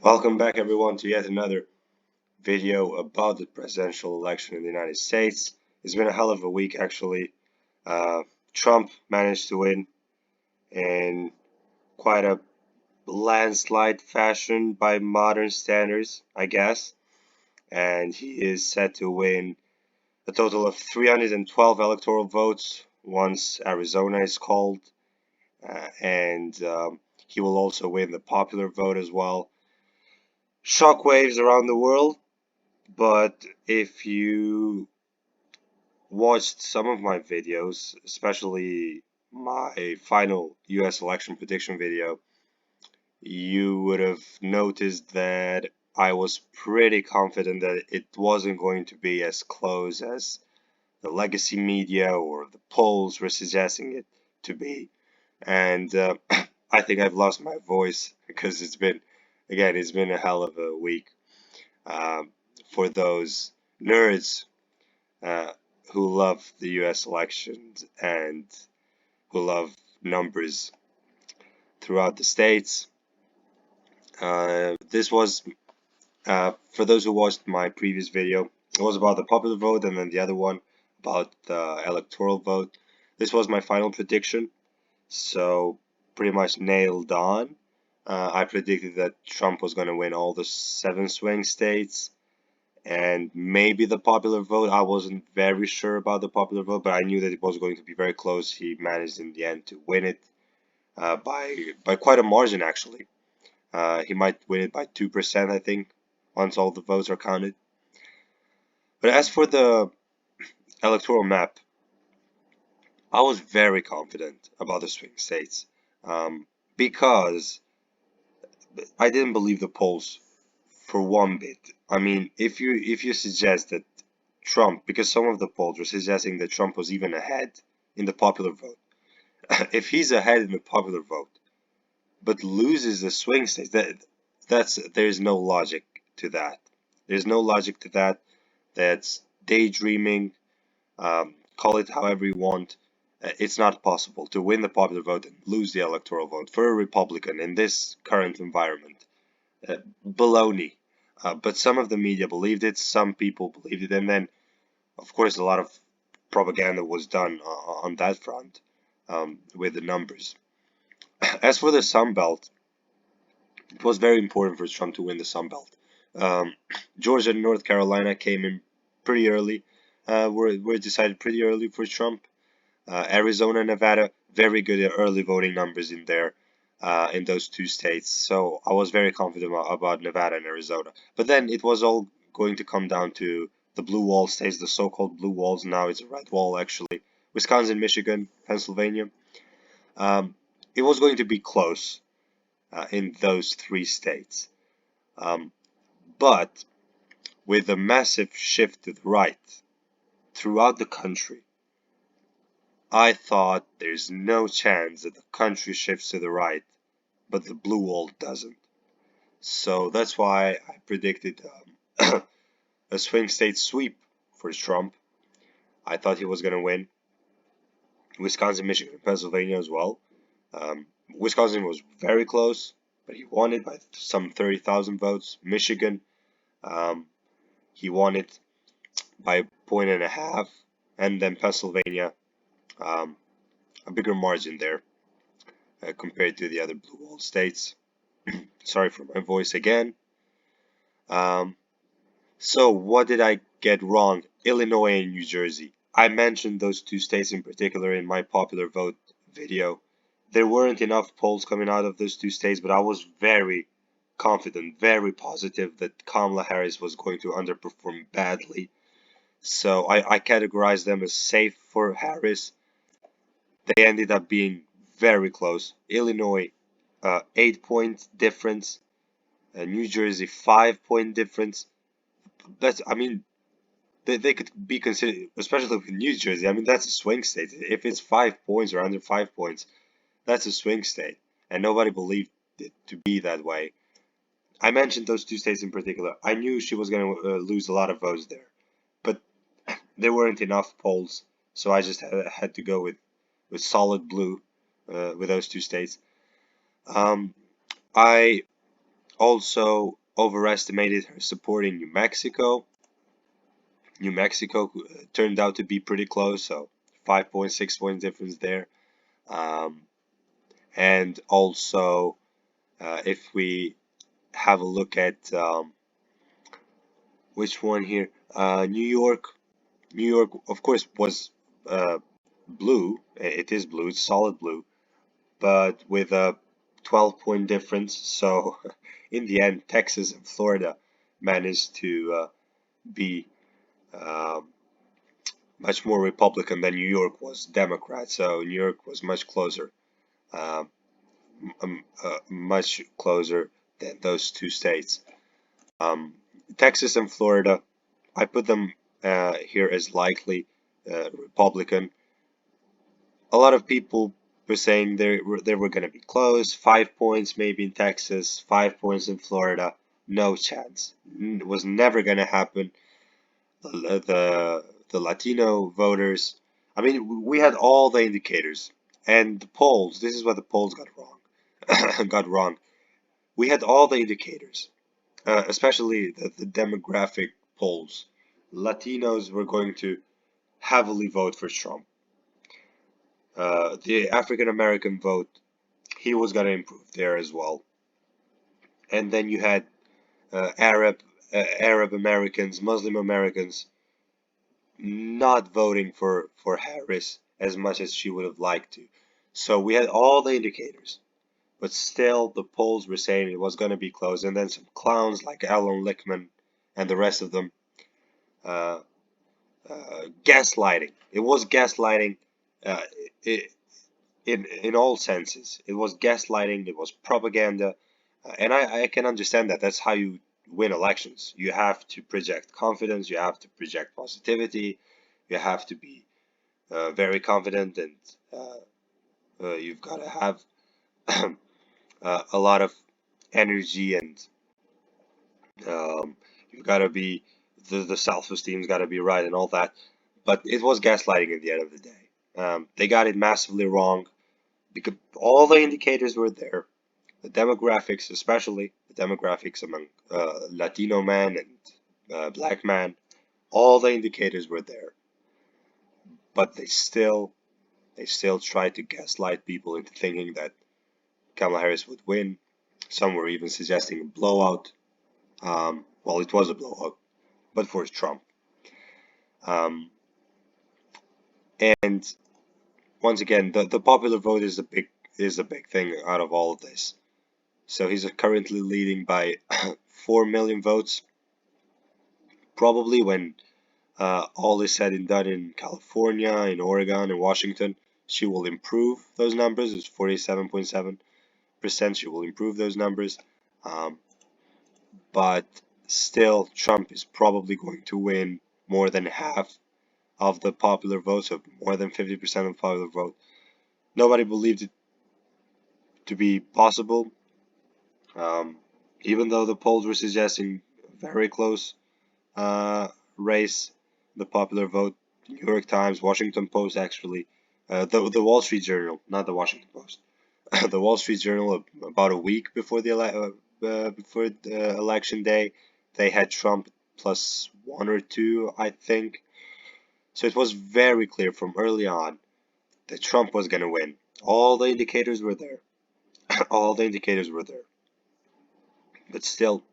Welcome back everyone to yet another video about the presidential election in the United States. It's been a hell of a week actually. Uh, Trump managed to win in quite a landslide fashion by modern standards, I guess. And he is set to win a total of 312 electoral votes once Arizona is called. And he will also win the popular vote as well. Shockwaves around the world. But if you watched some of my videos, especially my final US election prediction video, you would have noticed that I was pretty confident that it wasn't going to be as close as the legacy media or the polls were suggesting it to be. And I think I've lost my voice because it's been a hell of a week um, for those nerds uh, who love the US elections and who love numbers throughout the states. This was, for those who watched my previous video, it was about the popular vote, and then the other one about the electoral vote. This was my final prediction, so pretty much nailed on. I predicted that Trump was going to win all the 7 swing states and maybe the popular vote. I wasn't very sure about the popular vote, but I knew that it was going to be very close. He managed in the end to win it by quite a margin, actually. He might win it by 2%, I think, once all the votes are counted. But as for the electoral map, I was very confident about the swing states because I didn't believe the polls for one bit. I mean, if you suggest that Trump, because some of the polls were suggesting that Trump was even ahead in the popular vote. If he's ahead in the popular vote, but loses the swing states, there's no logic to that. There's no logic to that. That's daydreaming. Call it however you want. It's not possible to win the popular vote and lose the electoral vote for a Republican in this current environment. Baloney. But some of the media believed it, some people believed it, and then, of course, a lot of propaganda was done on that front with the numbers. As for the Sun Belt, it was very important for Trump to win the Sun Belt. Um, Georgia and North Carolina came in pretty early, were decided pretty early for Trump. Arizona and Nevada, very good early voting numbers in there. In those 2 states, so I was very confident about Nevada and Arizona. But then it was all going to come down to the blue wall states, the so-called blue walls. Now it's a red wall, actually. Wisconsin, Michigan, Pennsylvania. Um, it was going to be close in those 3 states. Um, but with a massive shift to the right throughout the country, I thought there's no chance that the country shifts to the right, but the blue wall doesn't. So that's why I predicted a swing state sweep for Trump. I thought he was going to win Wisconsin, Michigan, and Pennsylvania as well. Wisconsin was very close, but he won it by some 30,000 votes. Michigan, um, he won it by a point and a half, and then Pennsylvania, um, a bigger margin there compared to the other blue wall states. Sorry for my voice again. Um, so what did I get wrong? Illinois and New Jersey. I mentioned those 2 states in particular in my popular vote video. There weren't enough polls coming out of those 2 states, but I was very confident, very positive that Kamala Harris was going to underperform badly. So I categorized them as safe for Harris. They ended up being very close. Illinois, 8 point difference. New Jersey, 5 point difference. I mean, they could be considered, especially with New Jersey. I mean, that's a swing state. If it's 5 points or under 5 points, that's a swing state, and nobody believed it to be that way. I mentioned those 2 states in particular. I knew she was going to lose a lot of votes there, but there weren't enough polls, so I just had to go with solid blue with those 2 states. Um, I also overestimated her support in New Mexico. New Mexico turned out to be pretty close, so 5.6 point difference there. Um, and also, if we have a look at which one here, New York. New York, of course, was uh, blue. It is blue. It's solid blue, but with a 12 point difference. So in the end, Texas and Florida managed to be um, much more Republican than New York was Democrat. So New York was much closer, um, much closer than those two states. Um, Texas and Florida, I put them here as likely Republican. A lot of people were saying they were going to be close. 5 points maybe in Texas, 5 points in Florida. No chance. It was never going to happen. The Latino voters. I mean, we had all the indicators and the polls. This is what the polls got wrong. got wrong. We had all the indicators, especially the demographic polls. Latinos were going to heavily vote for Trump. The African American vote, he was going to improve there as well. And then you had Arab Americans, Muslim Americans not voting for Harris as much as she would have liked to. So we had all the indicators, but still the polls were saying it was going to be close. And then some clowns like Alan Lichtman and the rest of them, uh, gaslighting. It was gaslighting. Uh, it, in all senses. It was gaslighting, it was propaganda, and I can understand that. That's how you win elections. You have to project confidence, you have to project positivity, you have to be very confident, and you've got to have a lot of energy, and you've got to be the self-esteem's got to be right and all that. But it was gaslighting at the end of the day. They got it massively wrong because all the indicators were there. The demographics, especially the demographics among Latino men and black men, all the indicators were there, but they still tried to gaslight people into thinking that Kamala Harris would win. Some were even suggesting a blowout. Well, it was a blowout, but for Trump. Um, and once again, the popular vote is a big thing out of all of this. So he's currently leading by 4 million votes. Probably when all is said and done in California, in Oregon, and Washington, she will improve those numbers. It's 47.7%. She will improve those numbers. Um, but still, Trump is probably going to win more than half of the popular vote, so more than 50% of the popular vote. Nobody believed it to be possible, um, even though the polls were suggesting very close race, the popular vote. New York Times, Washington Post, actually, the Wall Street Journal, not the Washington Post, the Wall Street Journal, about a week before before the election day, they had Trump plus 1 or 2, I think. So it was very clear from early on that Trump was going to win. All the indicators were there. All the indicators were there. But still,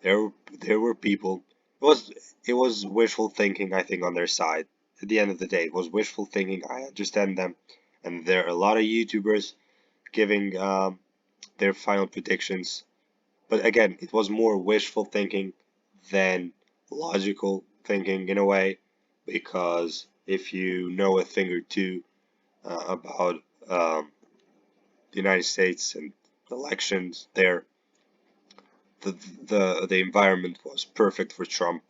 there were people. It was wishful thinking, I think, on their side. At the end of the day, it was wishful thinking. I understand them, and there are a lot of YouTubers giving their final predictions. But again, it was more wishful thinking than logical thinking in a way, because if you know a thing or two about the United States and elections there, the the environment was perfect for Trump.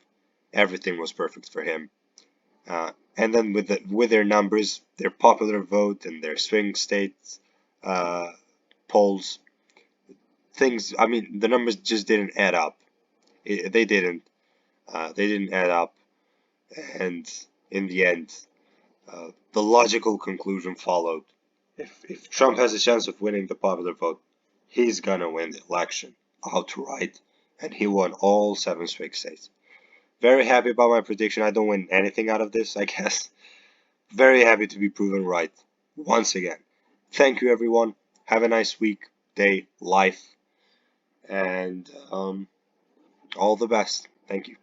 Everything was perfect for him. And then with their numbers, their popular vote and their swing states uh, polls, things. I mean, the numbers just didn't add up. They didn't. They didn't add up. And in the end, the logical conclusion followed. If Trump has a chance of winning the popular vote, he's gonna win the election outright, and he won all 7 swing states. Very happy about my prediction. I don't win anything out of this, I guess. Very happy to be proven right once again. Thank you, everyone. Have a nice week, day, life, and all the best. Thank you.